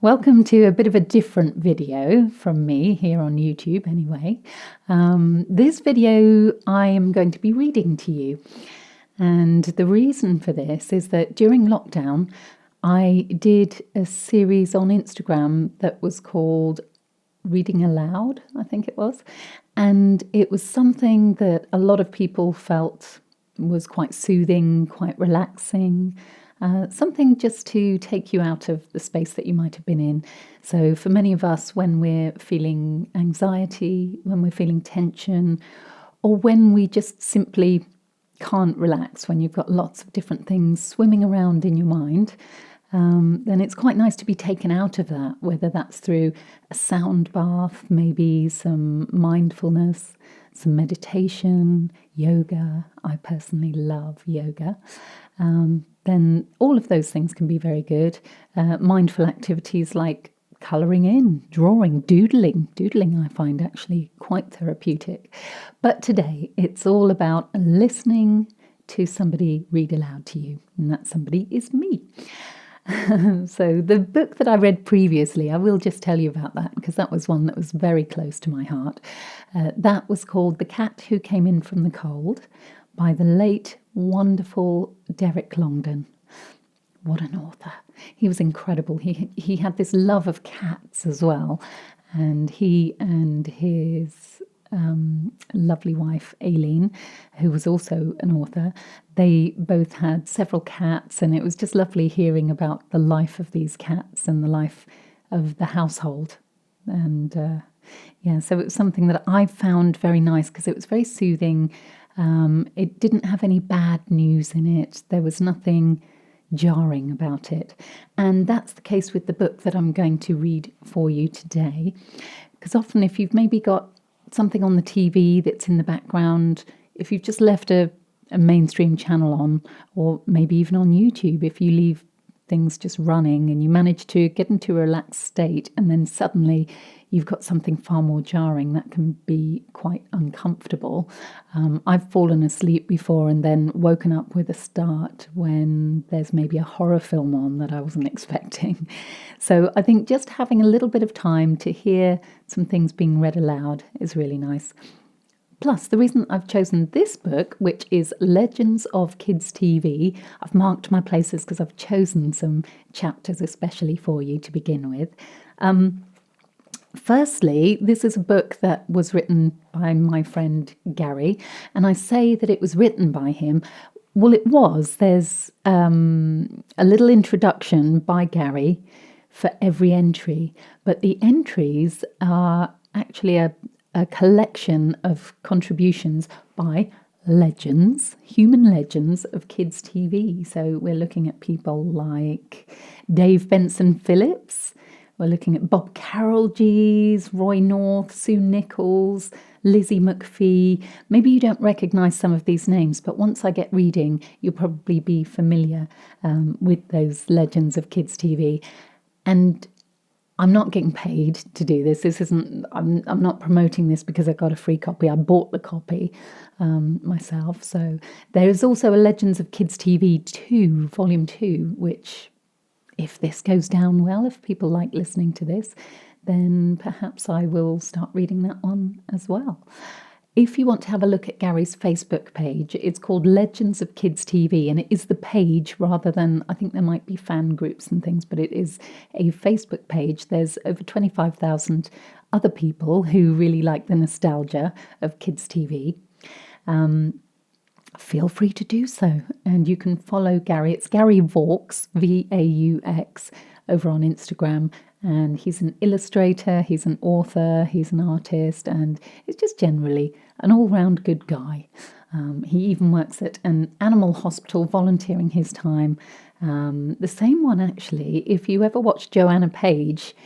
Welcome to a bit of a different video from me here on YouTube anyway. This video I am going to be reading to you. And the reason for this is that during lockdown, I did a series on Instagram that was called Reading Aloud, I think it was. And it was something that a lot of people felt was quite soothing, quite relaxing. Something just to take you out of the space that you might have been in. So for many of us, when we're feeling anxiety, when we're feeling tension, or when we just simply can't relax, when you've got lots of different things swimming around in your mind, then it's quite nice to be taken out of that, whether that's through a sound bath, maybe some mindfulness, some meditation, yoga. I personally love yoga. Then all of those things can be very good. Mindful activities like colouring in, drawing, doodling. Doodling I find actually quite therapeutic. But today it's all about listening to somebody read aloud to you, and that somebody is me. So the book that I read previously, I will just tell you about that because that was one that was very close to my heart. That was called The Cat Who Came In From the Cold by the late, wonderful Derek Longden. What an author. He was incredible. He had this love of cats as well. And he and his lovely wife, Aileen, who was also an author, they both had several cats. And it was just lovely hearing about the life of these cats and the life of the household. And so it was something that I found very nice because it was very soothing. It didn't have any bad news in it. There was nothing jarring about it. And that's the case with the book that I'm going to read for you today. Because often if you've maybe got something on the TV that's in the background, if you've just left a mainstream channel on, or maybe even on YouTube, if you leave things just running and you manage to get into a relaxed state and then suddenly you've got something far more jarring, that can be quite uncomfortable. I've fallen asleep before and then woken up with a start when there's maybe a horror film on that I wasn't expecting. So I think just having a little bit of time to hear some things being read aloud is really nice. Plus, the reason I've chosen this book, which is Legends of Kids TV, I've marked my places because I've chosen some chapters especially for you to begin with. Firstly, this is a book that was written by my friend Garry, and I say that it was written by him. Well, it was. There's a little introduction by Garry for every entry, but the entries are actually a collection of contributions by legends, human legends of kids' TV. So we're looking at people like Dave Benson Phillips. We're looking at Bob Carroll-Gees, Roy North, Sue Nichols, Lizzie McPhee. Maybe you don't recognise some of these names, but once I get reading, you'll probably be familiar with those legends of kids' TV. And I'm not getting paid to do this. This isn't. I'm not promoting this because I got a free copy. I bought the copy myself. So there is also a Legends of Kids TV 2, Volume 2, which, if this goes down well, if people like listening to this, then perhaps I will start reading that one as well. If you want to have a look at Garry's Facebook page, it's called Legends of Kids TV, and it is the page rather than, I think there might be fan groups and things, but it is a Facebook page. There's over 25,000 other people who really like the nostalgia of kids TV. Feel free to do so, and you can follow Garry. It's Garry Vaux, Vaux, over on Instagram. And he's an illustrator, he's an author, he's an artist, and he's just generally an all-round good guy. He even works at an animal hospital volunteering his time. The same one, actually, if you ever watched Joanna Page,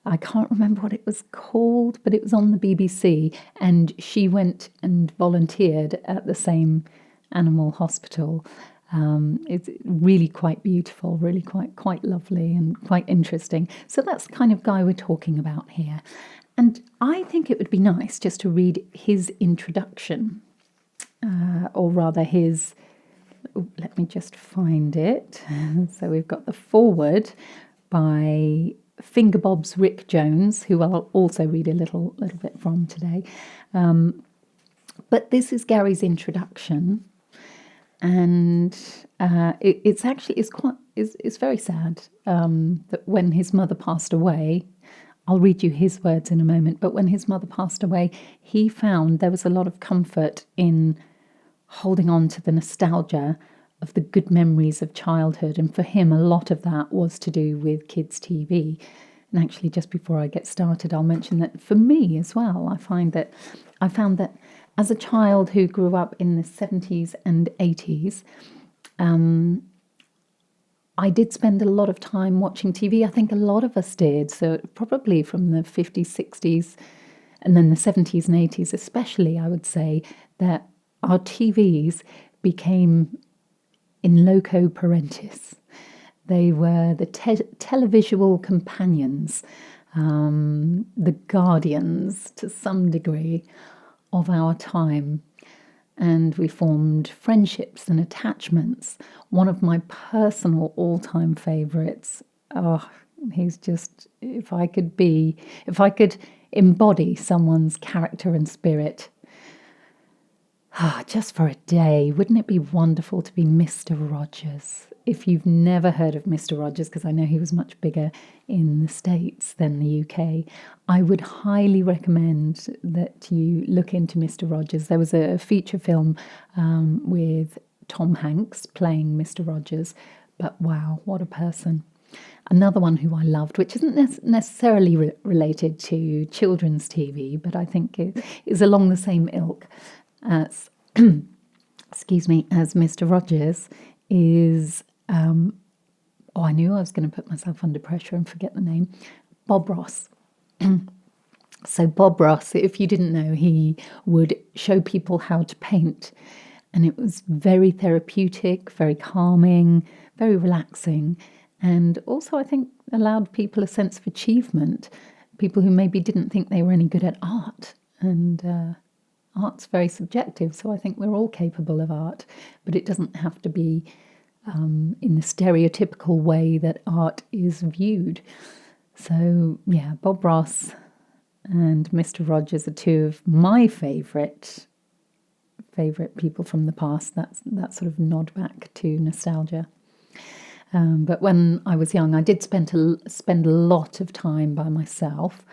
I can't remember what it was called, but it was on the BBC, and she went and volunteered at the same animal hospital. It's really quite beautiful, really quite lovely and quite interesting. So that's the kind of guy we're talking about here. And I think it would be nice just to read his introduction, or rather his, let me just find it. So we've got the foreword by Fingerbob's Rick Jones, who I'll also read a little bit from today. But this is Garry's introduction, and it's very sad that when his mother passed away, I'll read you his words in a moment, but when his mother passed away, he found there was a lot of comfort in holding on to the nostalgia of the good memories of childhood. And for him, a lot of that was to do with kids' TV. And actually, just before I get started, I'll mention that for me as well, I found that as a child who grew up in the 70s and 80s, I did spend a lot of time watching TV. I think a lot of us did. So probably from the 50s, 60s, and then the 70s and 80s especially, I would say that our TVs became in loco parentis. They were the televisual companions, the guardians to some degree of our time. And we formed friendships and attachments. One of my personal all-time favorites, he's just, if I could embody someone's character and spirit, just for a day, wouldn't it be wonderful to be Mr. Rogers? If you've never heard of Mr. Rogers, because I know he was much bigger in the States than the UK, I would highly recommend that you look into Mr. Rogers. There was a feature film with Tom Hanks playing Mr. Rogers, but wow, what a person. Another one who I loved, which isn't necessarily related to children's TV, but I think it is along the same ilk as, as Mr. Rogers, is, I knew I was going to put myself under pressure and forget the name, Bob Ross. So Bob Ross, if you didn't know, he would show people how to paint, and it was very therapeutic, very calming, very relaxing, and also I think allowed people a sense of achievement, people who maybe didn't think they were any good at art. And art's very subjective, so I think we're all capable of art, but it doesn't have to be in the stereotypical way that art is viewed. So yeah, Bob Ross and Mr. Rogers are two of my favourite people from the past. That's that sort of nod back to nostalgia. But when I was young, I did spend a lot of time by myself,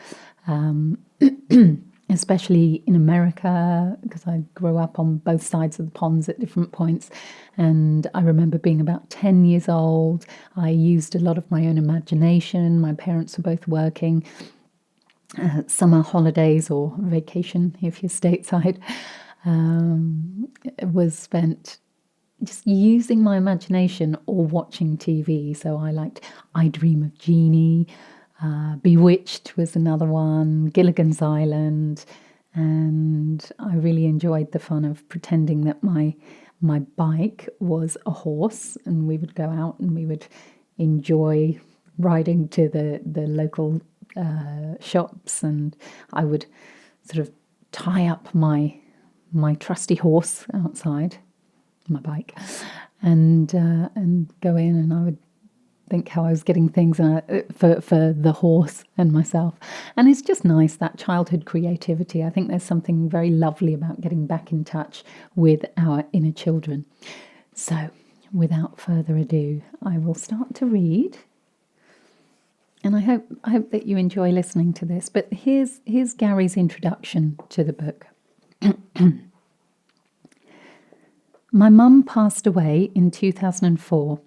especially in America, because I grew up on both sides of the ponds at different points. And I remember being about 10 years old. I used a lot of my own imagination. My parents were both working. Summer holidays or vacation, if you're stateside, was spent just using my imagination or watching TV. So I Dream of Jeannie, Bewitched was another one, Gilligan's Island, and I really enjoyed the fun of pretending that my bike was a horse, and we would go out and we would enjoy riding to the local shops, and I would sort of tie up my trusty horse outside my bike and go in, and I would think how I was getting things for the horse and myself. And it's just nice, that childhood creativity. I think there's something very lovely about getting back in touch with our inner children. So without further ado, I will start to read. And I hope that you enjoy listening to this. But here's Garry's introduction to the book. My mum passed away in 2004.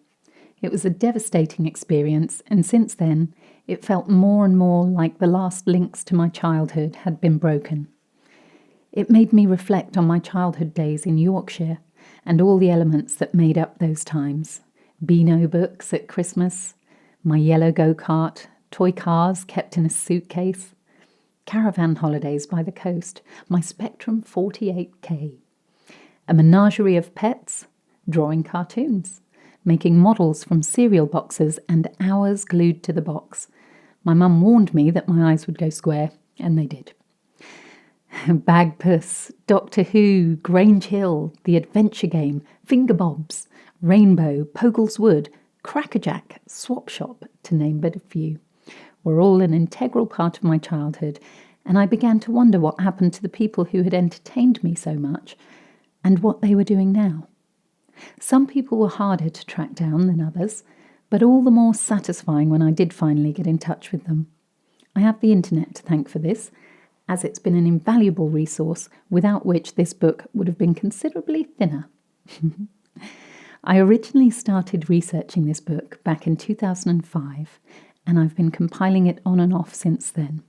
It was a devastating experience, and since then, it felt more and more like the last links to my childhood had been broken. It made me reflect on my childhood days in Yorkshire and all the elements that made up those times. Beano books at Christmas, my yellow go-kart, toy cars kept in a suitcase, caravan holidays by the coast, my Spectrum 48K, a menagerie of pets, drawing cartoons, making models from cereal boxes and hours glued to the box. My mum warned me that my eyes would go square, and they did. Bagpuss, Doctor Who, Grange Hill, The Adventure Game, Fingerbobs, Rainbow, Pogle's Wood, Crackerjack, Swap Shop, to name but a few. were all an integral part of my childhood, and I began to wonder what happened to the people who had entertained me so much and what they were doing now. Some people were harder to track down than others, but all the more satisfying when I did finally get in touch with them. I have the internet to thank for this, as it's been an invaluable resource without which this book would have been considerably thinner. I originally started researching this book back in 2005, and I've been compiling it on and off since then.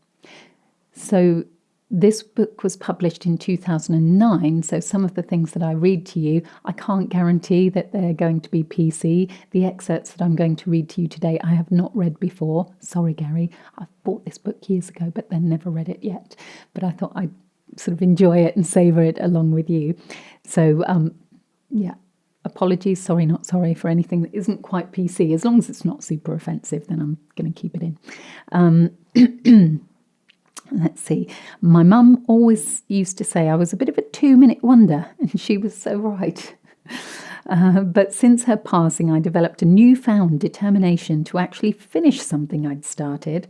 So this book was published in 2009, so some of the things that I read to you, I can't guarantee that they're going to be PC. The excerpts that I'm going to read to you today, I have not read before. Sorry, Garry, I've bought this book years ago, but then never read it yet. But I thought I'd sort of enjoy it and savour it along with you. So, apologies, sorry, not sorry for anything that isn't quite PC. As long as it's not super offensive, then I'm going to keep it in. Let's see. My mum always used to say I was a bit of a 2-minute wonder, and she was so right. But since her passing, I developed a newfound determination to actually finish something I'd started.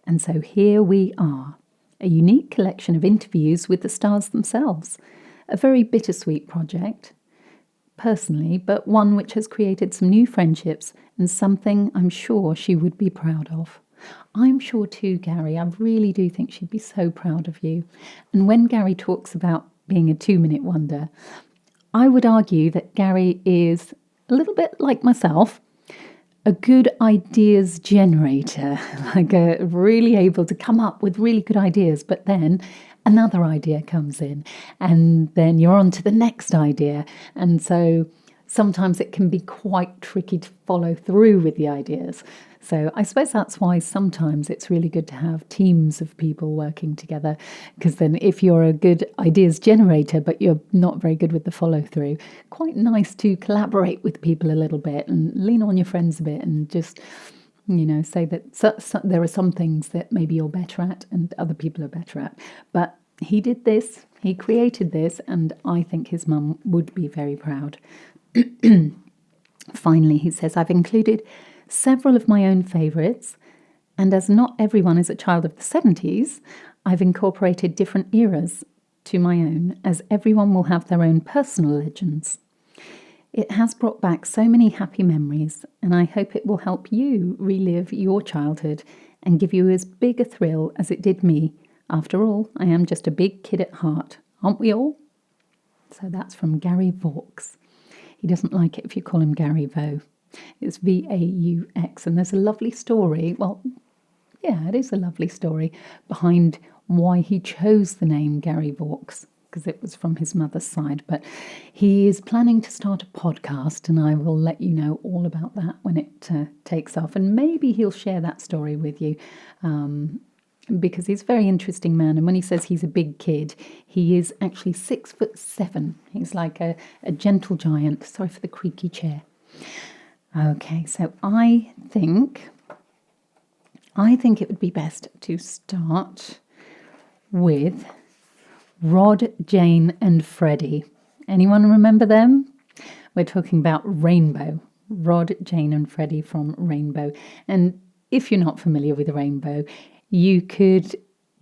And so here we are, a unique collection of interviews with the stars themselves. A very bittersweet project, personally, but one which has created some new friendships and something I'm sure she would be proud of. I'm sure too, Garry. I really do think she'd be so proud of you. And when Garry talks about being a 2-minute wonder, I would argue that Garry is a little bit like myself, a good ideas generator, like really able to come up with really good ideas, but then another idea comes in and then you're on to the next idea. And so sometimes it can be quite tricky to follow through with the ideas. So I suppose that's why sometimes it's really good to have teams of people working together, because then if you're a good ideas generator but you're not very good with the follow through, quite nice to collaborate with people a little bit and lean on your friends a bit and just, say that there are some things that maybe you're better at and other people are better at. But he did this, he created this, and I think his mum would be very proud. Finally, he says, I've included several of my own favourites, and as not everyone is a child of the 70s, I've incorporated different eras to my own, as everyone will have their own personal legends. It has brought back so many happy memories, and I hope it will help you relive your childhood and give you as big a thrill as it did me. After all, I am just a big kid at heart, aren't we all? So that's from Garry Vaux. He doesn't like it if you call him Garry Vaux. It's Vaux, and there's a lovely story. Well, yeah, it is a lovely story behind why he chose the name Garry Vaux, because it was from his mother's side. But he is planning to start a podcast, and I will let you know all about that when it takes off. And maybe he'll share that story with you, because he's a very interesting man. And when he says he's a big kid, he is actually 6'7". He's like a gentle giant. Sorry for the creaky chair. Okay, so I think it would be best to start with Rod, Jane and Freddy. Anyone remember them? We're talking about Rainbow. Rod, Jane and Freddy from Rainbow. And if you're not familiar with Rainbow, you could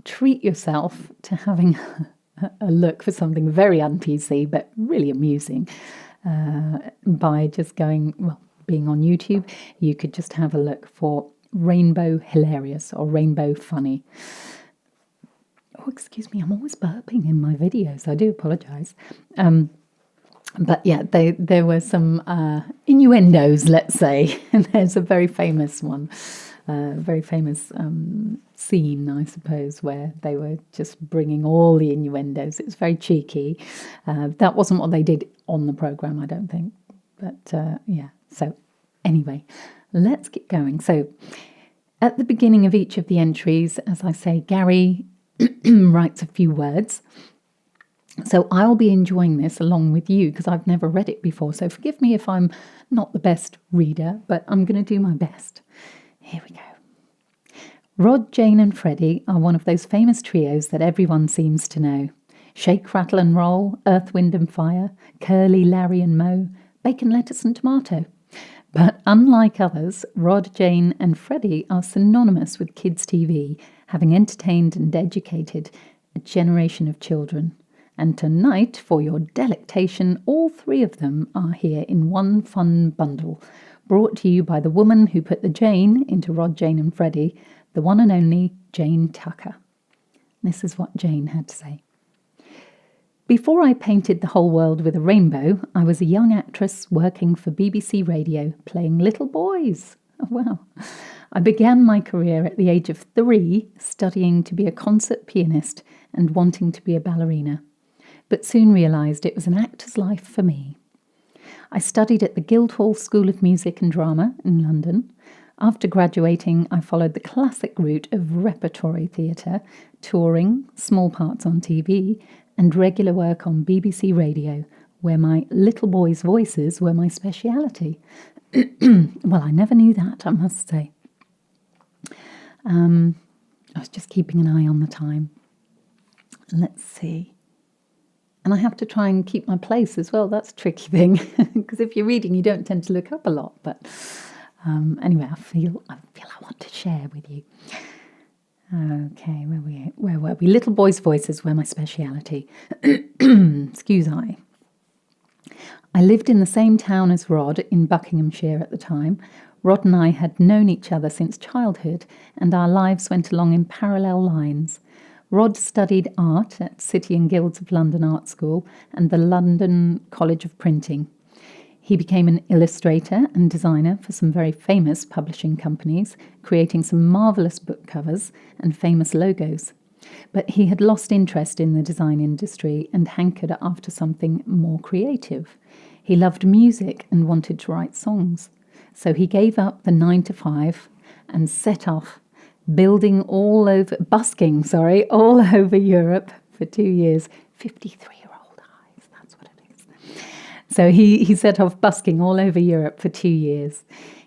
treat yourself to having a look for something very un-PC but really amusing by just being on YouTube. You could just have a look for Rainbow Hilarious or Rainbow Funny. Oh, excuse me, I'm always burping in my videos. I do apologise. But yeah, there were some innuendos, let's say. And there's a very famous one, very famous scene, I suppose, where they were just bringing all the innuendos. It was very cheeky. That wasn't what they did on the programme, I don't think. But yeah. So anyway, let's get going. So at the beginning of each of the entries, as I say, Garry writes a few words. So I'll be enjoying this along with you because I've never read it before. So forgive me if I'm not the best reader, but I'm going to do my best. Here we go. Rod, Jane and Freddy are one of those famous trios that everyone seems to know. Shake, rattle and roll, earth, wind and fire, Curly, Larry and Moe, bacon, lettuce and tomato. But unlike others, Rod, Jane and Freddy are synonymous with kids' TV, having entertained and educated a generation of children. And tonight, for your delectation, all three of them are here in one fun bundle, brought to you by the woman who put the Jane into Rod, Jane and Freddy, the one and only Jane Tucker. This is what Jane had to say. Before I painted the whole world with a rainbow, I was a young actress working for BBC Radio, playing little boys. Oh, wow. I began my career at the age of 3, studying to be a concert pianist and wanting to be a ballerina, but soon realised it was an actor's life for me. I studied at the Guildhall School of Music and Drama in London. After graduating, I followed the classic route of repertory theatre, touring, small parts on TV, and regular work on BBC Radio, where my little boys' voices were my speciality. Well, I never knew that, I must say. I was just keeping an eye on the time. Let's see. And I have to try and keep my place as well. That's a tricky thing, because if you're reading, you don't tend to look up a lot. But anyway, I feel I want to share with you. Okay, where were we? Little boys' voices were my speciality. Excuse I. I lived in the same town as Rod in Buckinghamshire at the time. Rod and I had known each other since childhood, and our lives went along in parallel lines. Rod studied art at City and Guilds of London Art School and the London College of Printing. He became an illustrator and designer for some very famous publishing companies, creating some marvellous book covers and famous logos. But he had lost interest in the design industry and hankered after something more creative. He loved music and wanted to write songs. So he gave up the 9-to-5 and set off busking all over Europe for 2 years. 53-year-old eyes, that's what it is. So he set off busking all over Europe for 2 years.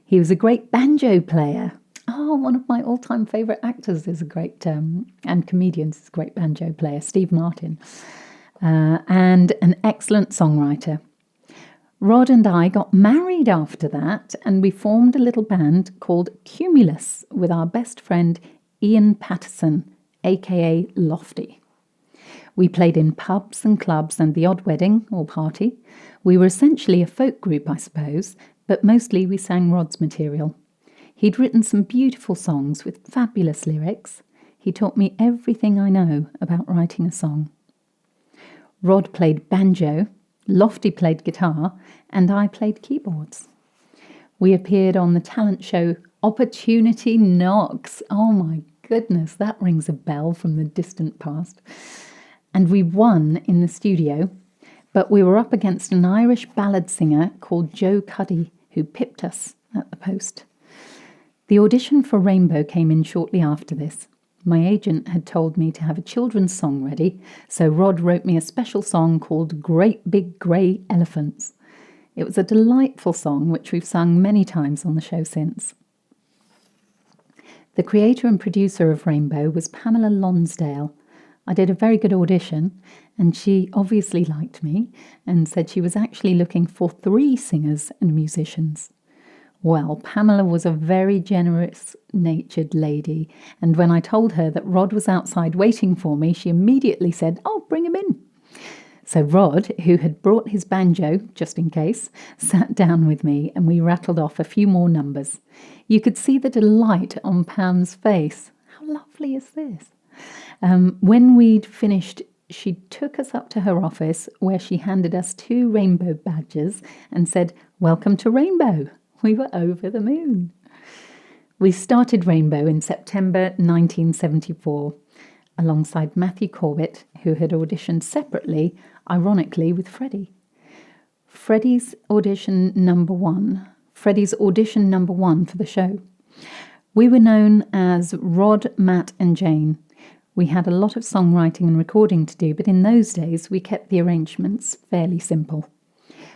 He was a great banjo player. Oh, one of my all-time favourite actors is a great, and comedians is a great banjo player, Steve Martin, and an excellent songwriter. Rod and I got married after that, and we formed a little band called Cumulus with our best friend Ian Patterson, aka Lofty. We played in pubs and clubs and the odd wedding or party. We were essentially a folk group, I suppose, but mostly we sang Rod's material. He'd written some beautiful songs with fabulous lyrics. He taught me everything I know about writing a song. Rod played banjo, Lofty played guitar, and I played keyboards. We appeared on the talent show Opportunity Knocks. Oh my goodness, that rings a bell from the distant past. And we won in the studio, but we were up against an Irish ballad singer called Joe Cuddy, who pipped us at the post. The audition for Rainbow came in shortly after this. My agent had told me to have a children's song ready, so Rod wrote me a special song called Great Big Grey Elephants. It was a delightful song, which we've sung many times on the show since. The creator and producer of Rainbow was Pamela Lonsdale. I did a very good audition, and she obviously liked me and said she was actually looking for 3 singers and musicians. Well, Pamela was a very generous-natured lady, and when I told her that Rod was outside waiting for me, she immediately said, "Oh, bring him in." So Rod, who had brought his banjo, just in case, sat down with me, and we rattled off a few more numbers. You could see the delight on Pam's face. How lovely is this? When we'd finished, she took us up to her office, where she handed us 2 rainbow badges and said, "Welcome to Rainbow." We were over the moon. We started Rainbow in September 1974, alongside Matthew Corbett, who had auditioned separately, ironically, with Freddy. Freddy's audition number one for the show. We were known as Rod, Matt and Jane. We had a lot of songwriting and recording to do, but in those days we kept the arrangements fairly simple.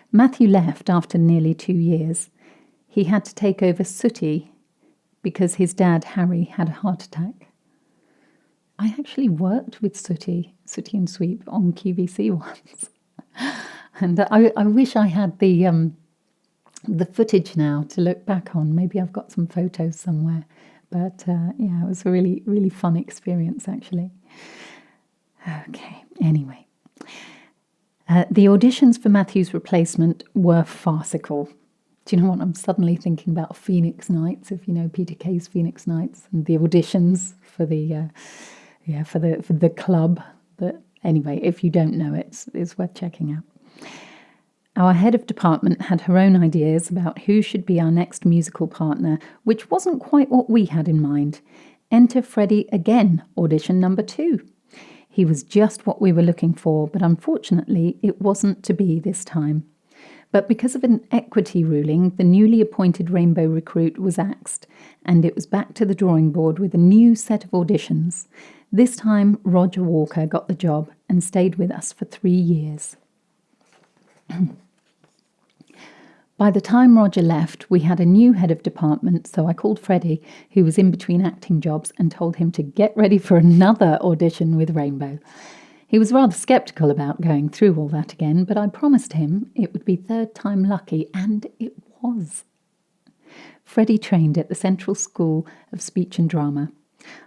Matthew left after nearly 2 years. He had to take over Sooty because his dad, Harry, had a heart attack. I actually worked with Sooty and Sweep on QVC once. And I wish I had the the footage now to look back on. Maybe I've got some photos somewhere. But yeah, it was a really, really fun experience, actually. Okay, anyway. The auditions for Matthew's replacement were farcical. Do you know what? I'm suddenly thinking about Phoenix Nights, if you know Peter Kay's Phoenix Nights, and the auditions for the for the club. But anyway, if you don't know it, it's worth checking out. Our head of department had her own ideas about who should be our next musical partner, which wasn't quite what we had in mind. Enter Freddy again, audition number 2. He was just what we were looking for, but unfortunately it wasn't to be this time. But because of an equity ruling, the newly appointed Rainbow recruit was axed, and it was back to the drawing board with a new set of auditions. This time, Roger Walker got the job and stayed with us for 3 years. By the time Roger left, we had a new head of department, so I called Freddy, who was in between acting jobs, and told him to get ready for another audition with Rainbow. He was rather sceptical about going through all that again, but I promised him it would be third time lucky, and it was. Freddy trained at the Central School of Speech and Drama.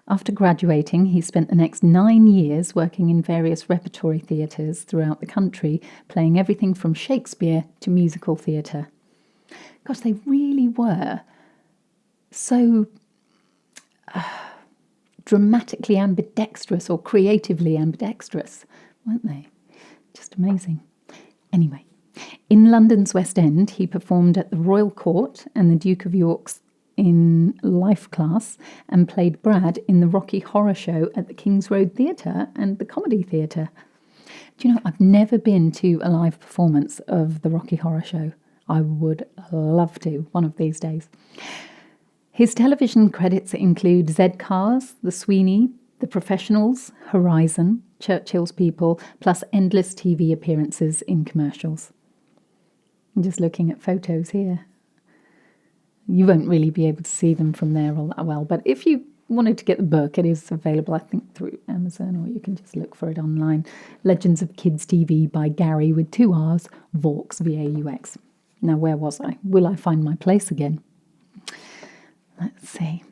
After graduating, he spent the next 9 years working in various repertory theatres throughout the country, playing everything from Shakespeare to musical theatre. Gosh, they really were so dramatically ambidextrous or creatively ambidextrous, weren't they? Just amazing. Anyway, in London's West End, he performed at the Royal Court and the Duke of York's in Life Class, and played Brad in the Rocky Horror Show at the King's Road Theatre and the Comedy Theatre. Do you know, I've never been to a live performance of the Rocky Horror Show. I would love to, one of these days. His television credits include Z Cars, The Sweeney, The Professionals, Horizon, Churchill's People, plus endless TV appearances in commercials. I'm just looking at photos here. You won't really be able to see them from there all that well, but if you wanted to get the book, it is available, I think, through Amazon, or you can just look for it online. Legends of Kids TV by Garry with 2 R's, Vaux, V-A-U-X. Now, where was I? Will I find my place again? Let's see.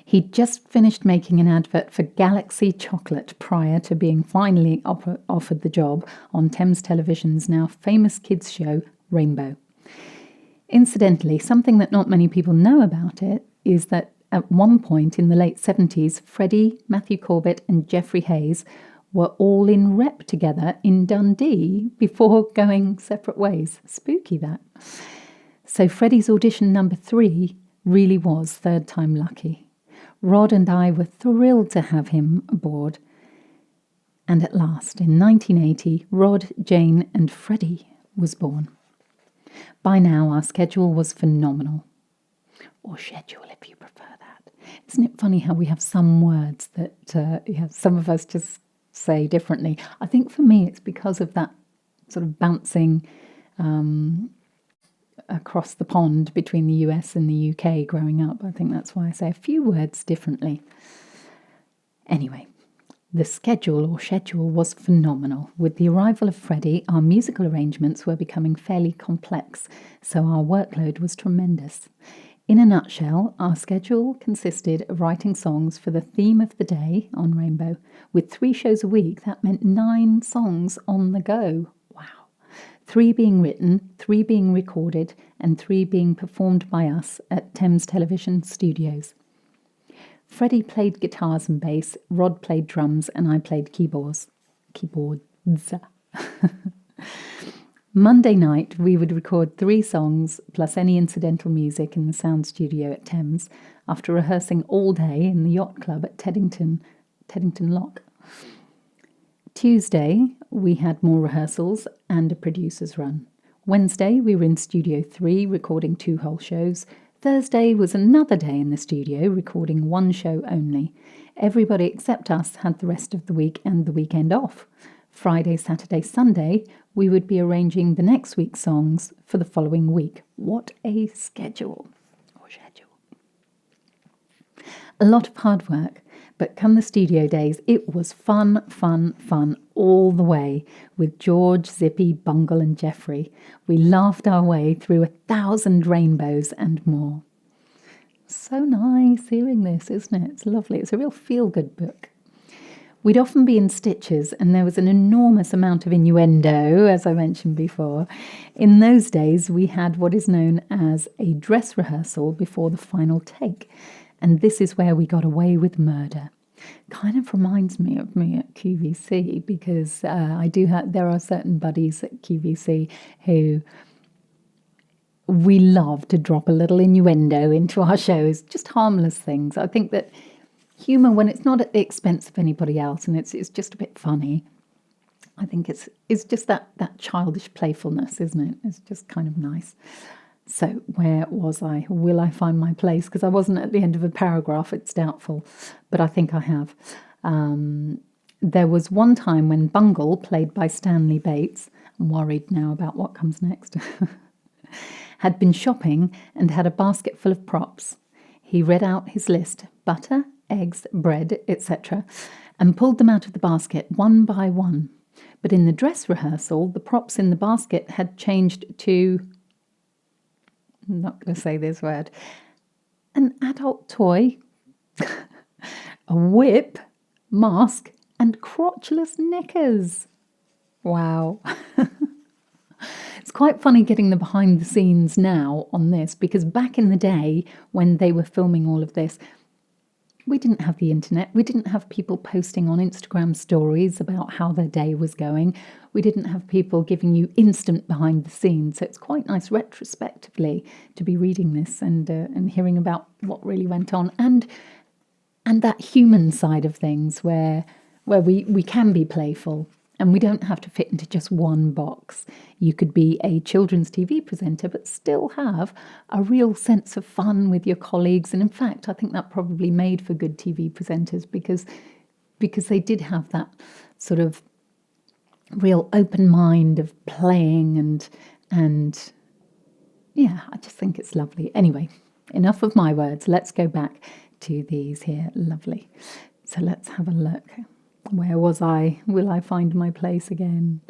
He'd just finished making an advert for Galaxy Chocolate prior to being finally offered the job on Thames Television's now famous kids show, Rainbow. Incidentally, something that not many people know about it is that at one point in the late 70s, Freddy, Matthew Corbett and Geoffrey Hayes were all in rep together in Dundee before going separate ways. Spooky, that. So Freddy's audition number 3 really was third time lucky. Rod and I were thrilled to have him aboard. And at last, in 1980, Rod, Jane and Freddy was born. By now, our schedule was phenomenal. Or schedule, if you prefer that. Isn't it funny how we have some words that some of us just say differently? I think for me, it's because of that sort of bouncing across the pond between the US and the UK growing up. I think that's why I say a few words differently. Anyway. The schedule was phenomenal. With the arrival of Freddy, our musical arrangements were becoming fairly complex, so our workload was tremendous. In a nutshell, our schedule consisted of writing songs for the theme of the day on Rainbow. With 3 shows a week, that meant 9 songs on the go. Wow. 3 being written, 3 being recorded, and 3 being performed by us at Thames Television Studios. Freddie played guitars and bass, Rod played drums, and I played keyboards. Monday night, we would record 3 songs, plus any incidental music in the sound studio at Thames, after rehearsing all day in the yacht club at Teddington Lock. Tuesday, we had more rehearsals and a producer's run. Wednesday, we were in Studio 3, recording 2 whole shows. Thursday was another day in the studio, recording 1 show only. Everybody except us had the rest of the week and the weekend off. Friday, Saturday, Sunday, we would be arranging the next week's songs for the following week. What a schedule. A lot of hard work, But come the studio days, it was fun, fun, fun all the way with George, Zippy, Bungle and Geoffrey. We laughed our way through 1,000 rainbows and more. So nice hearing this, isn't it? It's lovely. It's a real feel-good book. We'd often be in stitches and there was an enormous amount of innuendo, as I mentioned before. In those days, we had what is known as a dress rehearsal before the final take. And this is where we got away with murder. Kind of reminds me of me at QVC because there are certain buddies at QVC who we love to drop a little innuendo into our shows, just harmless things. I think that humour, when it's not at the expense of anybody else and it's just a bit funny, I think it's just that childish playfulness, isn't it? It's just kind of nice. So where was I? Will I find my place? Because I wasn't at the end of a paragraph. It's doubtful, but I think I have. There was one time when Bungle, played by Stanley Bates, I'm worried now about what comes next, had been shopping and had a basket full of props. He read out his list, butter, eggs, bread, etc., and pulled them out of the basket one by one. But in the dress rehearsal, the props in the basket had changed to, I'm not going to say this word, an adult toy, a whip, mask, and crotchless knickers. Wow. It's quite funny getting the behind the scenes now on this, because back in the day when they were filming all of this, we didn't have the internet. We didn't have people posting on Instagram stories about how their day was going. We didn't have people giving you instant behind the scenes. So it's quite nice retrospectively to be reading this and hearing about what really went on, and that human side of things where we can be playful. And we don't have to fit into just one box. You could be a children's TV presenter, but still have a real sense of fun with your colleagues. And in fact, I think that probably made for good TV presenters because they did have that sort of real open mind of playing and yeah, I just think it's lovely. Anyway, enough of my words. Let's go back to these here. Lovely. So let's have a look. Where was I? Will I find my place again?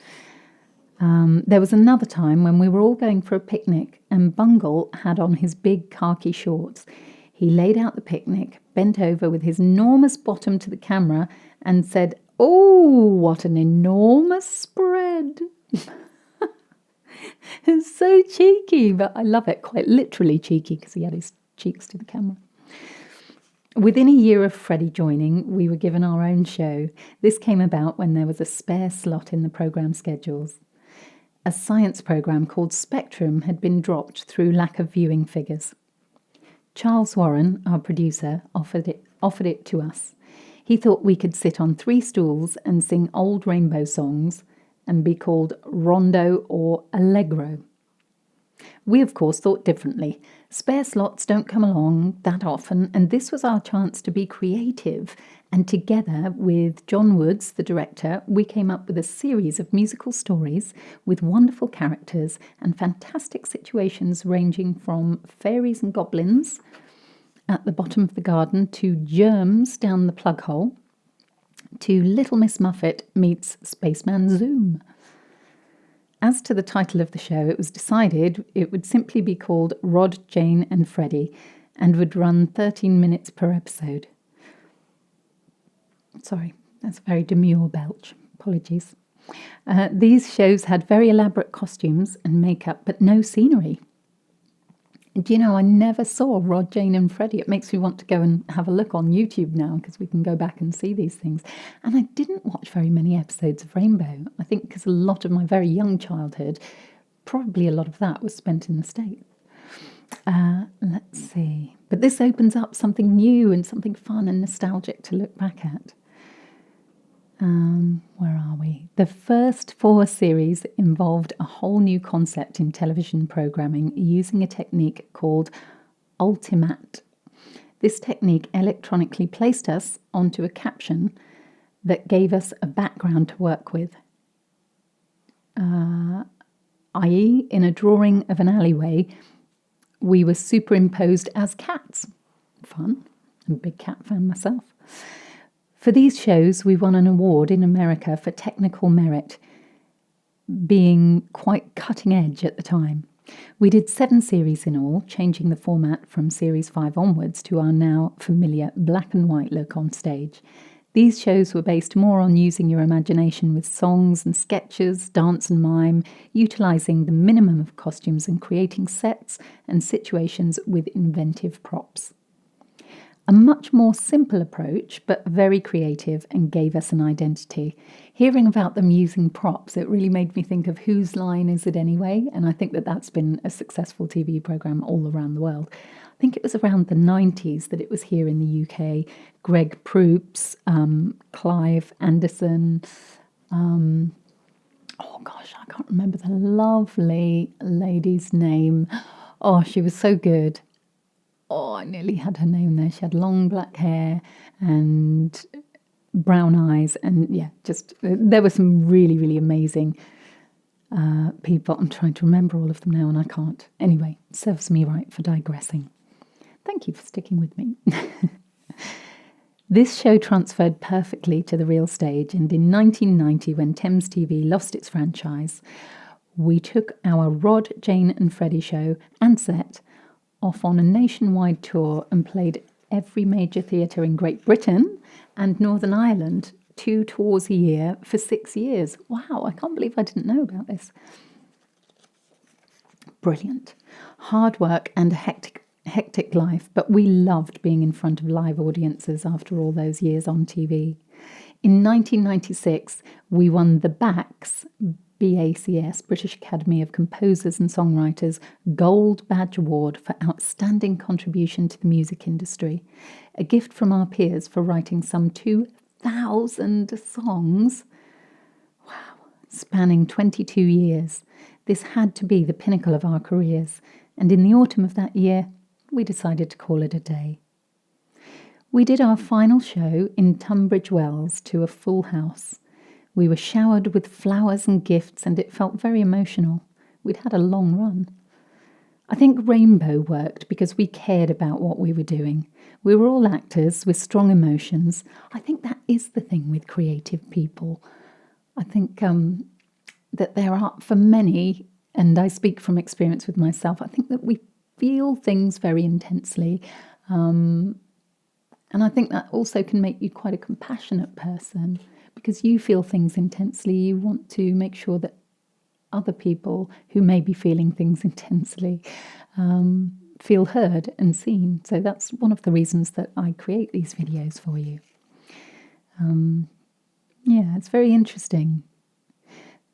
There was another time when we were all going for a picnic and Bungle had on his big khaki shorts. He laid out the picnic, bent over with his enormous bottom to the camera and said, "Oh, what an enormous spread." It's so cheeky, but I love it. Quite literally cheeky because he had his cheeks to the camera. Within a year of Freddy joining, we were given our own show. This came about when there was a spare slot in the programme schedules. A science programme called Spectrum had been dropped through lack of viewing figures. Charles Warren, our producer, offered it to us. He thought we could sit on 3 stools and sing old rainbow songs and be called Rondo or Allegro. We, of course, thought differently. Spare slots don't come along that often, and this was our chance to be creative. And together with John Woods, the director, we came up with a series of musical stories with wonderful characters and fantastic situations ranging from fairies and goblins at the bottom of the garden to germs down the plug hole to Little Miss Muffet meets Spaceman Zoom. As to the title of the show, it was decided it would simply be called Rod, Jane and Freddy and would run 13 minutes per episode. Sorry, that's a very demure belch. Apologies. These shows had very elaborate costumes and makeup, but no scenery. Do you know, I never saw Rod, Jane and Freddy. It makes me want to go and have a look on YouTube now because we can go back and see these things. And I didn't watch very many episodes of Rainbow. I think because a lot of my very young childhood, probably a lot of that was spent in the States. Let's see. But this opens up something new and something fun and nostalgic to look back at. Where are we? The first 4 series involved a whole new concept in television programming using a technique called ultimat. This technique electronically placed us onto a caption that gave us a background to work with. I.e., in a drawing of an alleyway, we were superimposed as cats. Fun. I'm a big cat fan myself. For these shows, we won an award in America for technical merit, being quite cutting edge at the time. We did 7 series in all, changing the format from Series 5 onwards to our now familiar black and white look on stage. These shows were based more on using your imagination with songs and sketches, dance and mime, utilising the minimum of costumes and creating sets and situations with inventive props. A much more simple approach, but very creative and gave us an identity. Hearing about them using props, it really made me think of Whose Line Is It Anyway? And I think that that's been a successful TV programme all around the world. I think it was around the 90s that it was here in the UK. Greg Proops, Clive Anderson, oh gosh, I can't remember the lovely lady's name. Oh, she was so good. Oh, I nearly had her name there. She had long black hair and brown eyes. And yeah, just there were some really, really amazing people. I'm trying to remember all of them now and I can't. Anyway, serves me right for digressing. Thank you for sticking with me. This show transferred perfectly to the real stage. And in 1990, when Thames TV lost its franchise, we took our Rod, Jane and Freddy show and set off on a nationwide tour and played every major theatre in Great Britain and Northern Ireland, 2 tours a year for 6 years. Wow, I can't believe I didn't know about this. Brilliant. Hard work and a hectic life, but we loved being in front of live audiences after all those years on TV. In 1996, we won the BACS, British Academy of Composers and Songwriters, Gold Badge Award for Outstanding Contribution to the Music Industry, a gift from our peers for writing some 2,000 songs. Wow, spanning 22 years. This had to be the pinnacle of our careers, and in the autumn of that year, we decided to call it a day. We did our final show in Tunbridge Wells to a full house. We were showered with flowers and gifts, and it felt very emotional. We'd had a long run. I think Rainbow worked because we cared about what we were doing. We were all actors with strong emotions. I think that is the thing with creative people. I think that there are, for many, and I speak from experience with myself, I think that we feel things very intensely. And I think that also can make you quite a compassionate person. Because you feel things intensely, you want to make sure that other people who may be feeling things intensely feel heard and seen. So that's one of the reasons that I create these videos for you. Yeah, it's very interesting.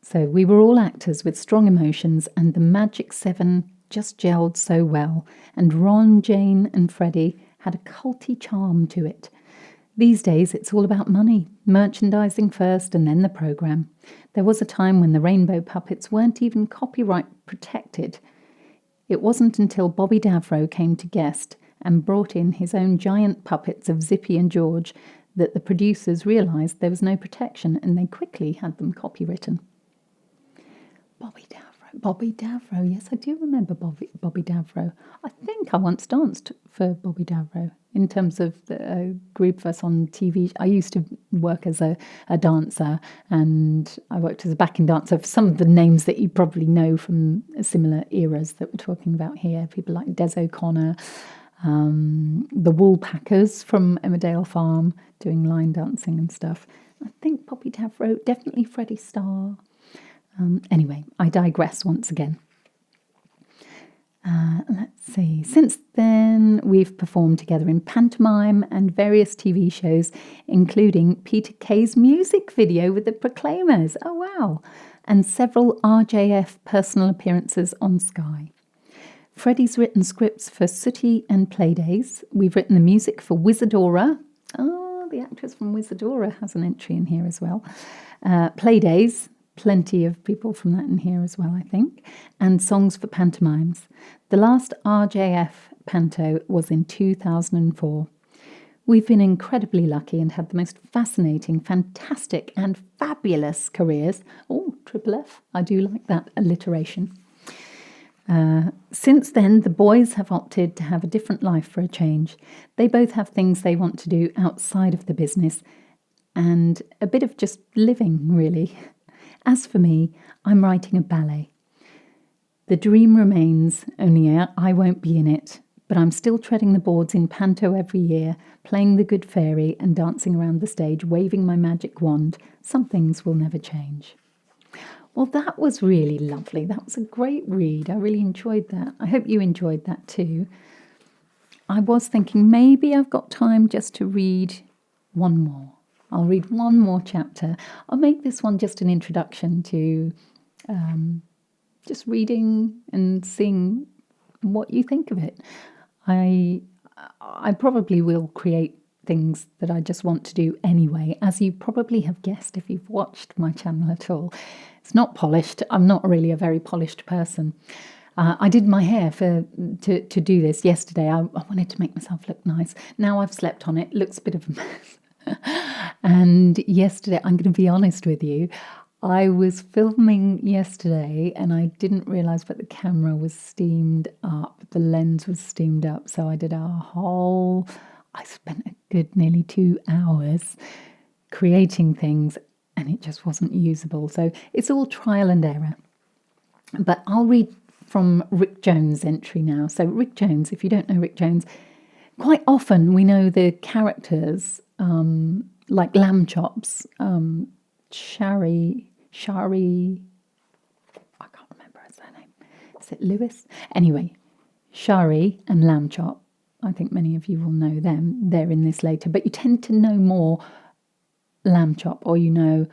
So we were all actors with strong emotions, and the Magic 7 just gelled so well. And Ron, Jane and Freddy had a culty charm to it. These days, it's all about money, merchandising first and then the programme. There was a time when the Rainbow puppets weren't even copyright protected. It wasn't until Bobby Davro came to guest and brought in his own giant puppets of Zippy and George that the producers realised there was no protection and they quickly had them copywritten. Bobby Davro, yes, I do remember Bobby Davro. I think I once danced for Bobby Davro in terms of the group of us on TV. I used to work as a dancer, and I worked as a backing dancer for some of the names that you probably know from similar eras that we're talking about here. People like Des O'Connor, the Woolpackers from Emmerdale Farm doing line dancing and stuff. I think Bobby Davro, definitely Freddy Starr. Anyway, I digress once again. Let's see. Since then, we've performed together in pantomime and various TV shows, including Peter Kay's music video with the Proclaimers. Oh, wow. And several RJF personal appearances on Sky. Freddie's written scripts for Sooty and Playdays. We've written the music for Wizardora. Oh, the actress from Wizardora has an entry in here as well. Playdays. Plenty of people from that in here as well, I think. And songs for pantomimes. The last RJF panto was in 2004. We've been incredibly lucky and had the most fascinating, fantastic and fabulous careers. Oh, triple F. I do like that alliteration. Since then, the boys have opted to have a different life for a change. They both have things they want to do outside of the business, and a bit of just living, really. As for me, I'm writing a ballet. The dream remains, only I won't be in it, but I'm still treading the boards in panto every year, playing the good fairy and dancing around the stage, waving my magic wand. Some things will never change. Well, that was really lovely. That was a great read. I really enjoyed that. I hope you enjoyed that too. I was thinking maybe I've got time just to read one more. I'll read one more chapter. I'll make this one just an introduction to just reading and seeing what you think of it. I probably will create things that I just want to do anyway, as you probably have guessed if you've watched my channel at all. It's not polished. I'm not really a very polished person. I did my hair to do this yesterday. I wanted to make myself look nice. Now I've slept on it. Looks a bit of a mess. And yesterday, I'm going to be honest with you, I was filming yesterday and I didn't realise but the camera was steamed up. The lens was steamed up. So I spent a good nearly 2 hours creating things and it just wasn't usable. So it's all trial and error. But I'll read from Rick Jones' entry now. So Rick Jones, if you don't know Rick Jones, quite often we know the characters like lamb chops, Shari, I can't remember his name. Is it Lewis? Anyway, Shari and lamb chop. I think many of you will know them. They're in this later. But you tend to know more lamb chop, or you know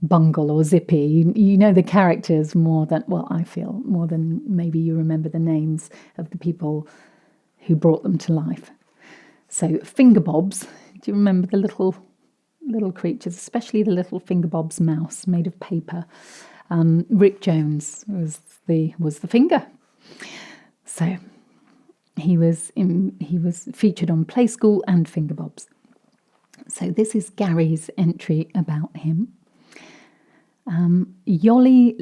Bungle or Zippy. You know the characters more than, well, I feel, more than maybe you remember the names of the people who brought them to life. So Fingerbobs, do you remember the little creatures, especially the little Fingerbobs mouse made of paper? Rick Jones was the finger. So he was featured on Play School and Fingerbobs. So this is Gary's entry about him. Yoffie.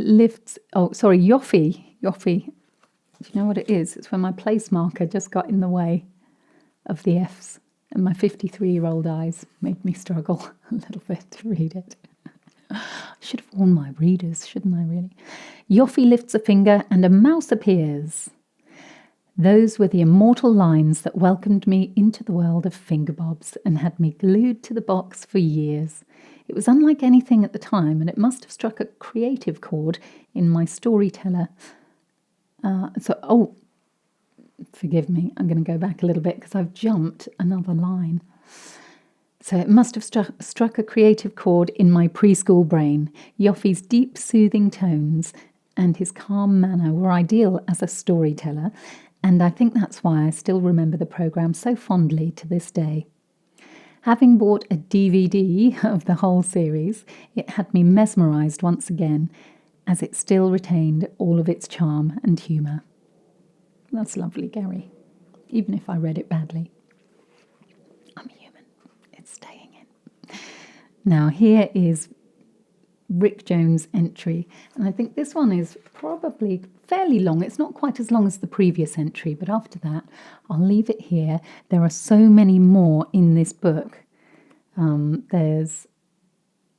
Do you know what it is? It's when my place marker just got in the way of the F's, and my 53-year-old eyes made me struggle a little bit to read it. I should have warned my readers, shouldn't I, really? Yoffie lifts a finger and a mouse appears. Those were the immortal lines that welcomed me into the world of Fingerbobs and had me glued to the box for years. It was unlike anything at the time, and it must have struck a creative chord in my storyteller. Forgive me, I'm going to go back a little bit because I've jumped another line. So it must have struck a creative chord in my preschool brain. Yoffie's deep, soothing tones and his calm manner were ideal as a storyteller, and I think that's why I still remember the programme so fondly to this day. Having bought a DVD of the whole series, it had me mesmerised once again, as it still retained all of its charm and humour. That's lovely, Gary. Even if I read it badly. I'm human. It's staying in. Now, here is Rick Jones' entry. And I think this one is probably fairly long. It's not quite as long as the previous entry, but after that, I'll leave it here. There are so many more in this book.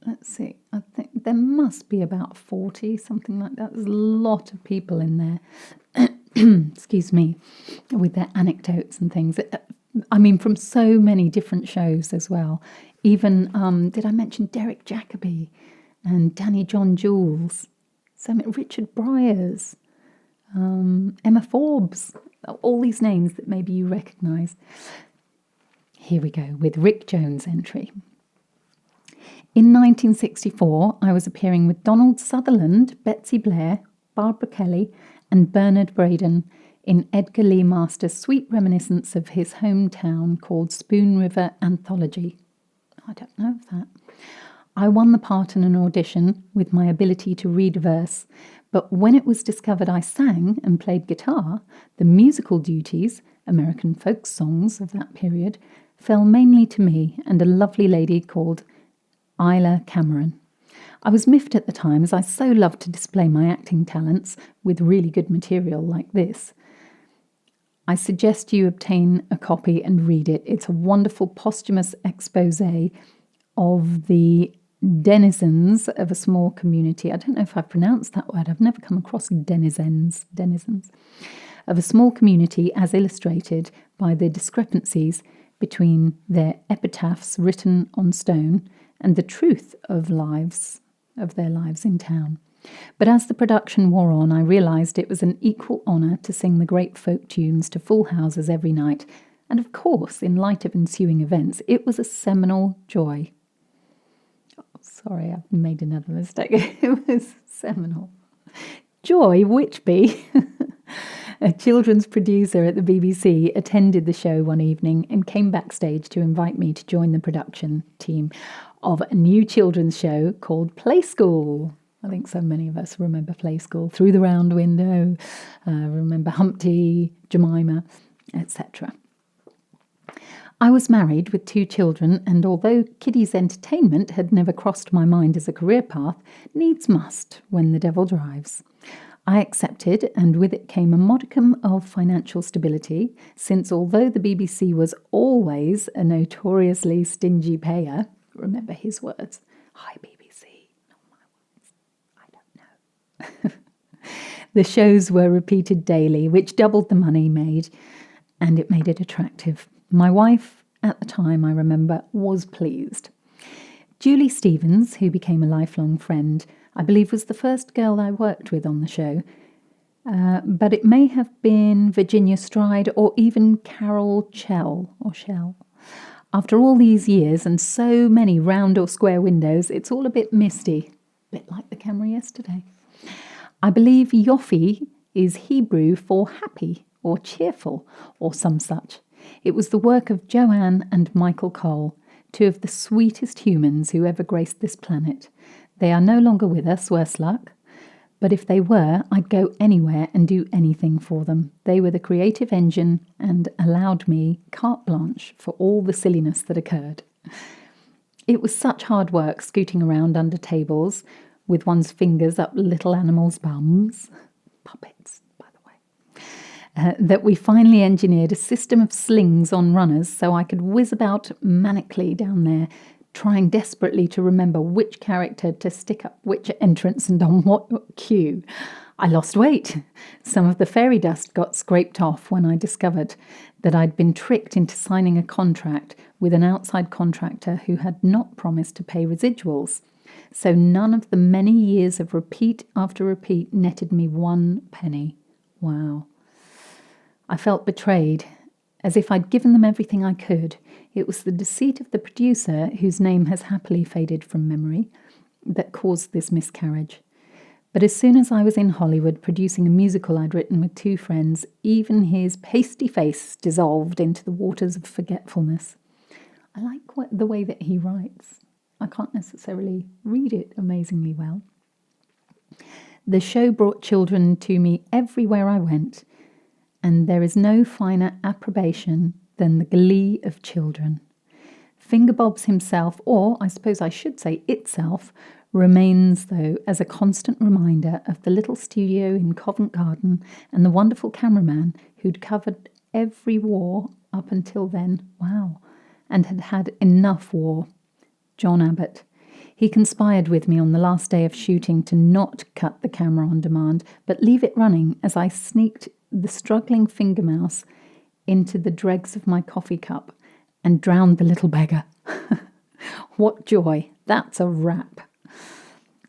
Let's see, I think there must be about 40, something like that. There's a lot of people in there. Excuse me, with their anecdotes and things. I mean, from so many different shows as well. Even, did I mention Derek Jacobi and Danny John Jules? Richard Bryars, Emma Forbes, all these names that maybe you recognise. Here we go with Rick Jones' entry. In 1964, I was appearing with Donald Sutherland, Betsy Blair, Barbara Kelly, and Bernard Braden in Edgar Lee Masters' sweet reminiscence of his hometown called Spoon River Anthology. I don't know of that. I won the part in an audition with my ability to read verse, but when it was discovered I sang and played guitar, the musical duties, American folk songs of that period, fell mainly to me and a lovely lady called Isla Cameron. I was miffed at the time, as I so loved to display my acting talents with really good material like this. I suggest you obtain a copy and read it. It's a wonderful posthumous expose of the denizens of a small community. I don't know if I've pronounced that word. I've never come across denizens of a small community as illustrated by the discrepancies between their epitaphs written on stone and the truth of their lives in town. But as the production wore on, I realised it was an equal honour to sing the great folk tunes to full houses every night, and of course, in light of ensuing events, it was a seminal joy. Oh, sorry, I've made another mistake. It was seminal. Joy Whitby, a children's producer at the BBC, attended the show one evening and came backstage to invite me to join the production team of a new children's show called Play School. I think so many of us remember Play School. Through the Round Window, remember Humpty, Jemima, etc. I was married with 2 children, and although kiddies' entertainment had never crossed my mind as a career path, needs must when the devil drives. I accepted, and with it came a modicum of financial stability, since although the BBC was always a notoriously stingy payer, remember his words, "Hi BBC, not my words, I don't know." The shows were repeated daily, which doubled the money made, and it made it attractive. My wife, at the time, I remember, was pleased. Julie Stevens, who became a lifelong friend, I believe was the first girl I worked with on the show, but it may have been Virginia Stride or even Carol Shell. After all these years and so many round or square windows, it's all a bit misty, a bit like the camera yesterday. I believe Yofi is Hebrew for happy or cheerful or some such. It was the work of Joanne and Michael Cole, 2 of the sweetest humans who ever graced this planet. They are no longer with us, worse luck. But if they were, I'd go anywhere and do anything for them. They were the creative engine and allowed me carte blanche for all the silliness that occurred. It was such hard work scooting around under tables with one's fingers up little animals' bums. Puppets, by the way. That we finally engineered a system of slings on runners so I could whiz about manically down there, trying desperately to remember which character to stick up which entrance and on what cue. I lost weight. Some of the fairy dust got scraped off when I discovered that I'd been tricked into signing a contract with an outside contractor who had not promised to pay residuals. So none of the many years of repeat after repeat netted me 1 penny. Wow. I felt betrayed, as if I'd given them everything I could. It was the deceit of the producer, whose name has happily faded from memory, that caused this miscarriage. But as soon as I was in Hollywood producing a musical I'd written with 2 friends, even his pasty face dissolved into the waters of forgetfulness. I like the way that he writes. I can't necessarily read it amazingly well. The show brought children to me everywhere I went, and there is no finer approbation than the glee of children. Fingerbobs himself, or I suppose I should say itself, remains, though, as a constant reminder of the little studio in Covent Garden and the wonderful cameraman who'd covered every war up until then, and had had enough war, John Abbott. He conspired with me on the last day of shooting to not cut the camera on demand, but leave it running as I sneaked the struggling finger mouse into the dregs of my coffee cup and drowned the little beggar. What joy! That's a wrap.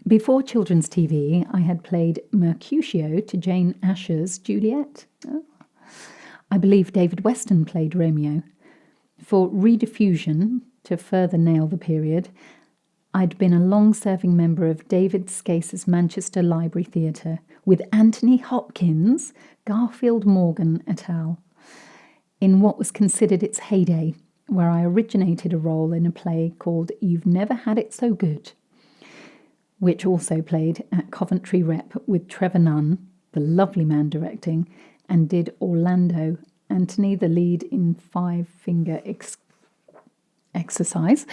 Before children's TV, I had played Mercutio to Jane Asher's Juliet. I believe David Weston played Romeo. For rediffusion, to further nail the period, I'd been a long-serving member of David Scace's Manchester Library Theatre with Anthony Hopkins, Garfield Morgan et al., in what was considered its heyday, where I originated a role in a play called You've Never Had It So Good, which also played at Coventry Rep with Trevor Nunn, the lovely man directing, and did Orlando, Anthony the lead in Five Finger Exercise.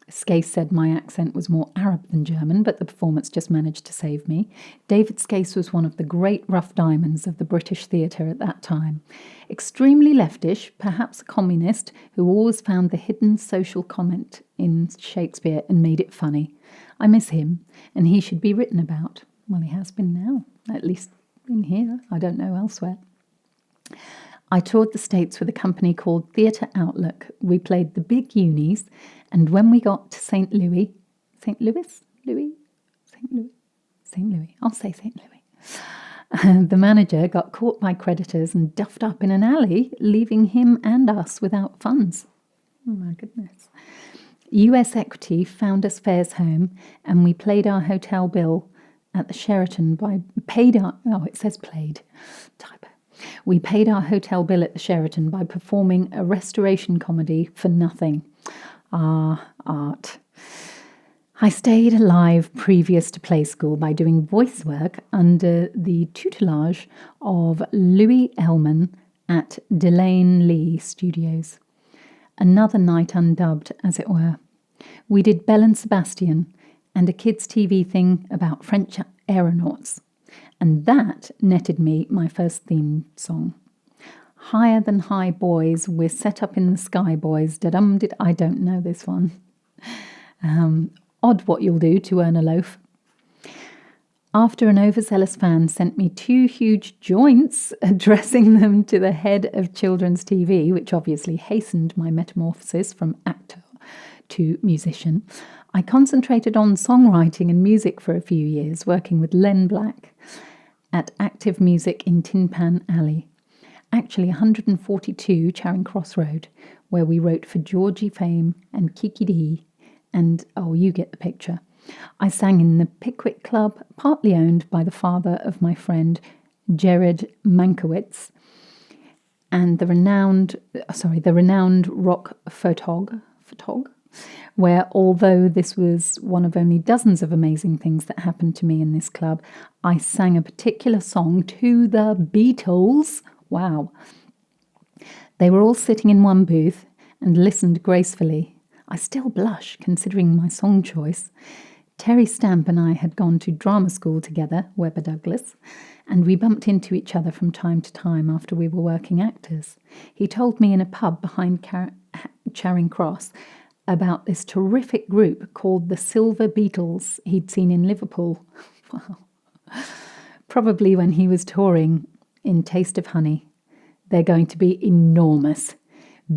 Skase said my accent was more Arab than German, but the performance just managed to save me. David Skase was one of the great rough diamonds of the British theatre at that time. Extremely leftish, perhaps a communist, who always found the hidden social comment in Shakespeare and made it funny. I miss him, and he should be written about. Well, he has been now, at least in here. I don't know elsewhere. I toured the States with a company called Theatre Outlook. We played the big unis, and when we got to St. Louis, I'll say St. Louis. The manager got caught by creditors and duffed up in an alley, leaving him and us without funds. Oh my goodness. US Equity found us fares home, and we played our hotel bill at the Sheraton We paid our hotel bill at the Sheraton by performing a restoration comedy for nothing. Ah, art. I stayed alive previous to play school by doing voice work under the tutelage of Louis Ellman at Delane Lee Studios. Another night undubbed, as it were. We did Belle and Sebastian and a kids' TV thing about French aeronauts. And that netted me my first theme song. Higher Than High Boys, We're Set Up in the Sky Boys. I don't know this one. Odd what you'll do to earn a loaf. After an overzealous fan sent me 2 huge joints, addressing them to the head of children's TV, which obviously hastened my metamorphosis from actor to musician, I concentrated on songwriting and music for a few years, working with Len Black at Active Music in Tin Pan Alley. Actually 142 Charing Cross Road, where we wrote for Georgie Fame and Kiki D, and you get the picture. I sang in the Pickwick Club, partly owned by the father of my friend Jared Mankiewicz, and the renowned rock photog, where although this was one of only dozens of amazing things that happened to me in this club, I sang a particular song to the Beatles. Wow. They were all sitting in one booth and listened gracefully. I still blush considering my song choice. Terry Stamp and I had gone to drama school together, Webber Douglas, and we bumped into each other from time to time after we were working actors. He told me in a pub behind Charing Cross about this terrific group called the Silver Beatles he'd seen in Liverpool. Wow. Probably when he was touring in Taste of Honey. They're going to be enormous.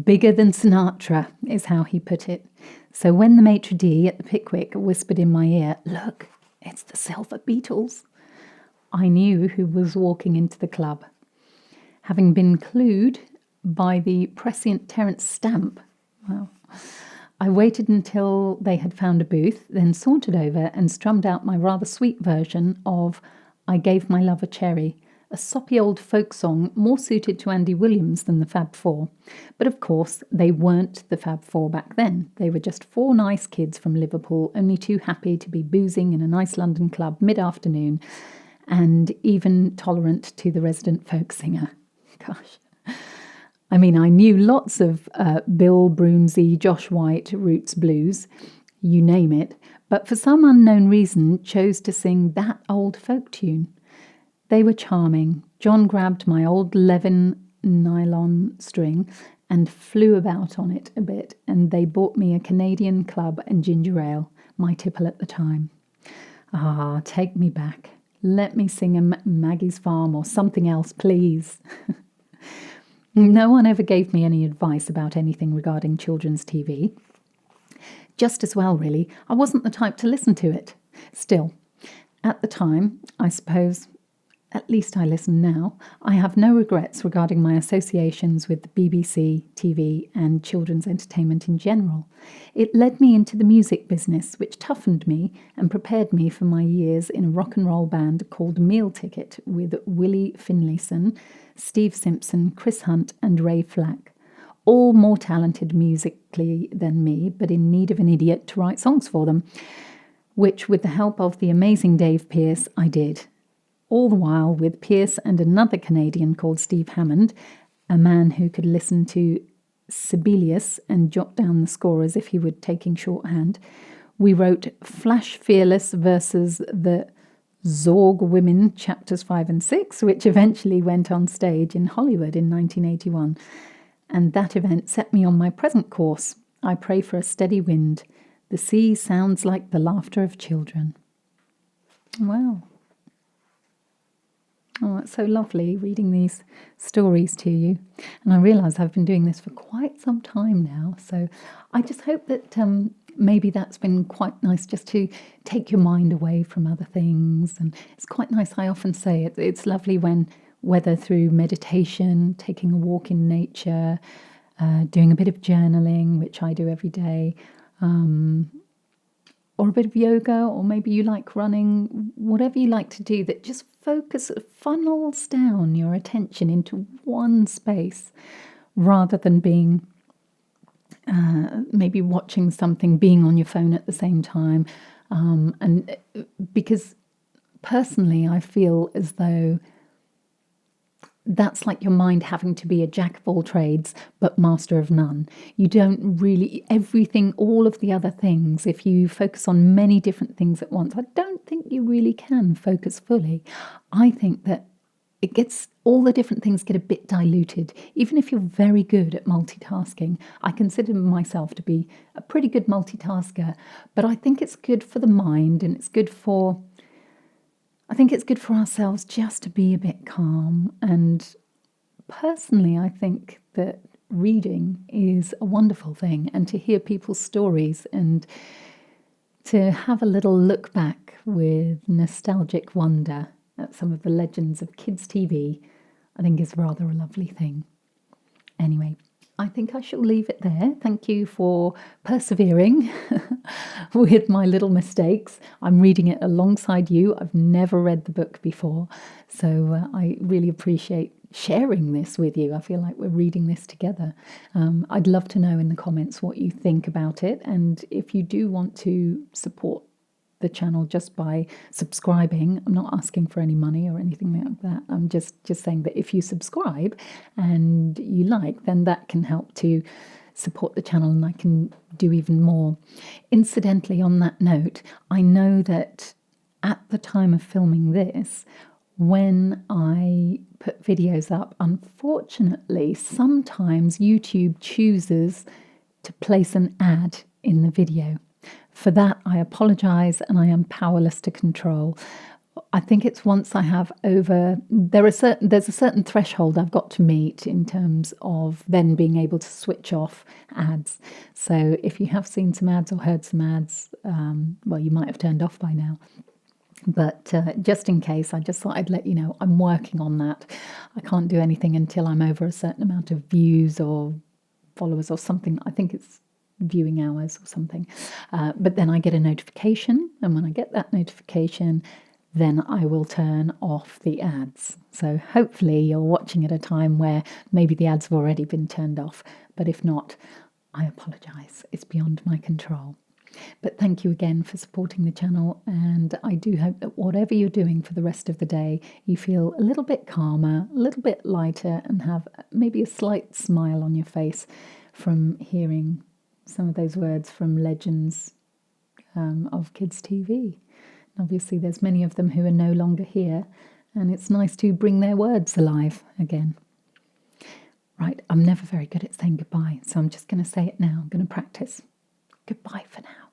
Bigger than Sinatra, is how he put it. So when the maitre d' at the Pickwick whispered in my ear, "Look, it's the Silver Beatles," I knew who was walking into the club. Having been clued by the prescient Terence Stamp, wow, I waited until they had found a booth, then sauntered over and strummed out my rather sweet version of I Gave My Love a Cherry, a soppy old folk song more suited to Andy Williams than the Fab Four. But of course, they weren't the Fab Four back then. They were just 4 nice kids from Liverpool, only too happy to be boozing in a nice London club mid-afternoon, and even tolerant to the resident folk singer. Gosh. I mean, I knew lots of Bill Broomsey, Josh White, Roots Blues, you name it, but for some unknown reason chose to sing that old folk tune. They were charming. John grabbed my old Levin nylon string and flew about on it a bit, and they bought me a Canadian club and ginger ale, my tipple at the time. Ah, take me back. Let me sing a Maggie's Farm or something else, please. No one ever gave me any advice about anything regarding children's TV. Just as well, really. I wasn't the type to listen to it. Still, at the time, I suppose, at least I listen now, I have no regrets regarding my associations with the BBC, TV, and children's entertainment in general. It led me into the music business, which toughened me and prepared me for my years in a rock and roll band called Meal Ticket with Willie Finlayson, Steve Simpson, Chris Hunt, and Ray Flack. All more talented musically than me, but in need of an idiot to write songs for them, which, with the help of the amazing Dave Pearce, I did. All the while with Pearce and another Canadian called Steve Hammond, a man who could listen to Sibelius and jot down the score as if he were taking shorthand. We wrote Flash Fearless versus the Zorg Women, chapters 5 and 6, which eventually went on stage in Hollywood in 1981. And that event set me on my present course. I pray for a steady wind. The sea sounds like the laughter of children. Wow. Oh, it's so lovely reading these stories to you. And I realise I've been doing this for quite some time now. So I just hope that maybe that's been quite nice just to take your mind away from other things. And it's quite nice. I often say it's lovely when, whether through meditation, taking a walk in nature, doing a bit of journaling, which I do every day, or a bit of yoga, or maybe you like running, whatever you like to do that just funnels down your attention into one space rather than being maybe watching something, being on your phone at the same time. And because personally, I feel as though that's like your mind having to be a jack of all trades, but master of none. You don't really, everything, all of the other things, if you focus on many different things at once, I don't think you really can focus fully. I think that all the different things get a bit diluted. Even if you're very good at multitasking, I consider myself to be a pretty good multitasker, but I think it's good for the mind, and I think it's good for ourselves just to be a bit calm. And personally, I think that reading is a wonderful thing, and to hear people's stories and to have a little look back with nostalgic wonder at some of the legends of kids' TV, I think is rather a lovely thing. Anyway, I think I shall leave it there. Thank you for persevering with my little mistakes. I'm reading it alongside you. I've never read the book before, so I really appreciate sharing this with you. I feel like we're reading this together. I'd love to know in the comments what you think about it, and if you do want to support the channel just by subscribing. I'm not asking for any money or anything like that. I'm just saying that if you subscribe and you like, then that can help to support the channel and I can do even more. Incidentally, on that note, I know that at the time of filming this, when I put videos up, unfortunately, sometimes YouTube chooses to place an ad in the video. For that, I apologise and I am powerless to control. I think it's once I have there's a certain threshold I've got to meet in terms of then being able to switch off ads. So if you have seen some ads or heard some ads, well, you might have turned off by now. But just in case, I just thought I'd let you know I'm working on that. I can't do anything until I'm over a certain amount of views or followers or something. I think it's viewing hours or something. But then I get a notification, and when I get that notification, then I will turn off the ads. So hopefully you're watching at a time where maybe the ads have already been turned off. But if not, I apologise. It's beyond my control. But thank you again for supporting the channel, and I do hope that whatever you're doing for the rest of the day, you feel a little bit calmer, a little bit lighter, and have maybe a slight smile on your face from hearing some of those words from legends of kids' TV. Obviously, there's many of them who are no longer here, and it's nice to bring their words alive again. Right, I'm never very good at saying goodbye, so I'm just going to say it now. I'm going to practice. Goodbye for now.